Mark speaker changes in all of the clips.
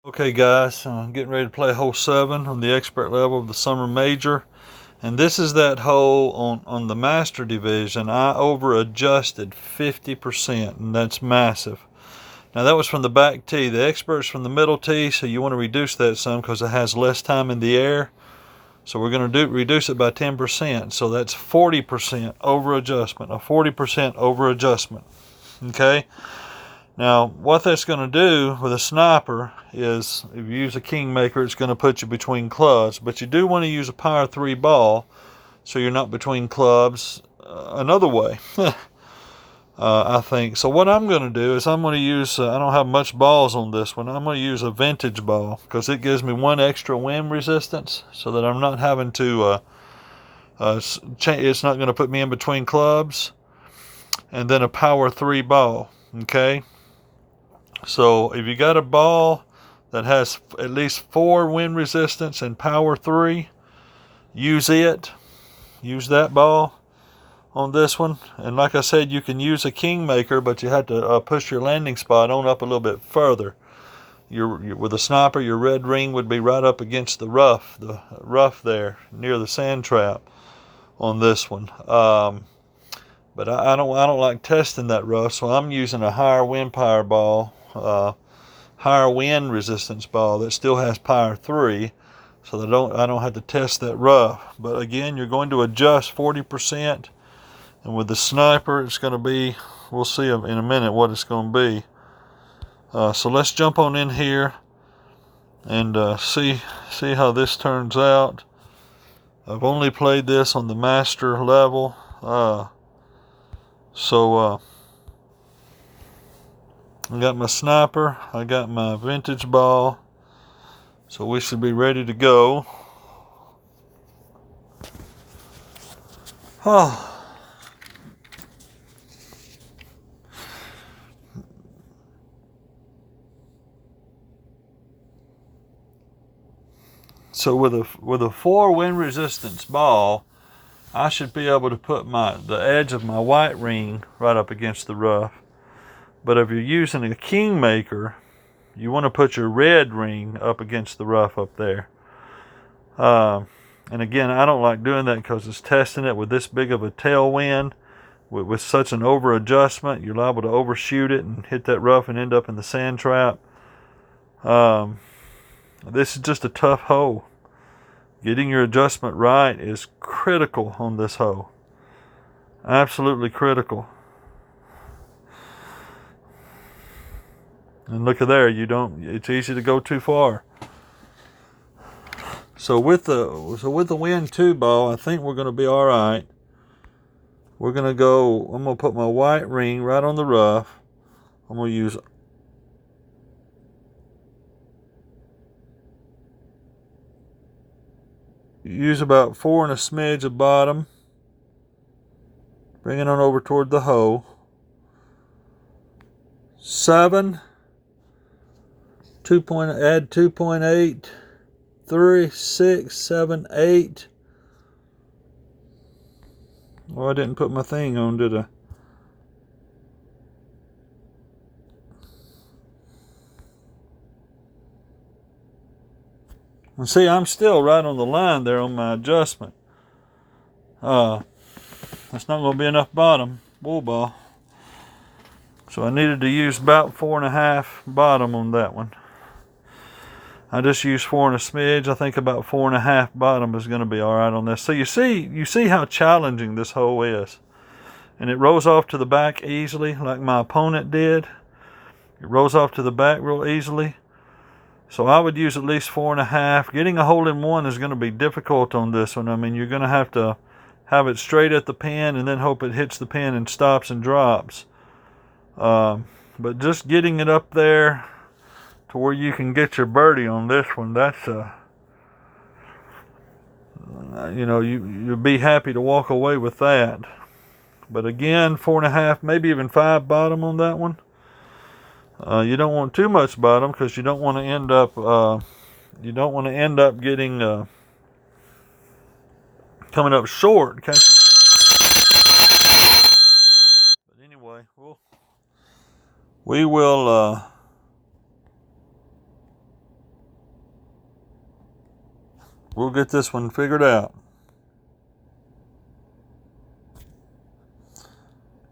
Speaker 1: Okay guys, I'm getting ready to play hole 7 on the expert level of the Summer Major. And this is that hole on the Master Division. I over adjusted 50%, and that's massive. Now that was from the back tee. The expert's from the middle tee, so you want to reduce that some because it has less time in the air. So we're going to reduce it by 10%. So that's 40% over adjustment, a 40% over adjustment. Okay? Now, what that's going to do with a sniper is, if you use a Kingmaker, it's going to put you between clubs. But you do want to use a Power 3 ball so you're not between clubs another way, I think. So what I'm going to do is I'm going to use, I don't have much balls on this one. I'm going to use a vintage ball because it gives me one extra wind resistance so that I'm not having to, it's not going to put me in between clubs. And then a Power 3 ball, okay? So if you got a ball that has at least 4 wind resistance and power 3, use it. Use that ball on this one. And like I said, you can use a Kingmaker, but you have to push your landing spot on up a little bit further. With a sniper, your red ring would be right up against the rough there near the sand trap on this one. But I don't like testing that rough, so I'm using a higher wind power ball. Higher wind resistance ball that still has power 3, so that I don't have to test that rough. But again, you're going to adjust 40%, and with the sniper it's going to be, we'll see in a minute what it's going to be. So let's jump on in here and see how this turns out. I've only played this on the master level, so I got my sniper, I got my vintage ball, so we should be ready to go. Oh. So with a 4 wind resistance ball, I should be able to put the edge of my white ring right up against the rough. But if you're using a Kingmaker, you want to put your red ring up against the rough up there. And again, I don't like doing that because it's testing it with this big of a tailwind. With such an over adjustment, you're liable to overshoot it and hit that rough and end up in the sand trap. This is just a tough hole. Getting your adjustment right is critical on this hole. Absolutely critical. And look at there, it's easy to go too far. So with the wind 2 ball, I think we're going to be all right. I'm going to put my white ring right on the rough. I'm going to use about 4 and a smidge of bottom. Bring it on over toward the hole. 7. Add 2.8. 3, 6, 7, 8. Well, I didn't put my thing on, did I? And see, I'm still right on the line there on my adjustment. That's not going to be enough bottom, bull ball. So I needed to use about 4.5 bottom on that one. I just used 4 and a smidge. I think about 4.5 bottom is going to be all right on this. So you see how challenging this hole is. And it rolls off to the back easily like my opponent did. It rolls off to the back real easily. So I would use at least 4.5. Getting a hole in one is going to be difficult on this one. I mean, you're going to have it straight at the pin and then hope it hits the pin and stops and drops. But just getting it up there to where you can get your birdie on this one, that's you'd be happy to walk away with that. But again, 4.5, maybe even 5 bottom on that one. You don't want too much bottom because you don't want to end up getting coming up short. But anyway, we will we'll get this one figured out.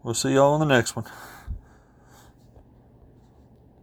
Speaker 1: We'll see y'all on the next one.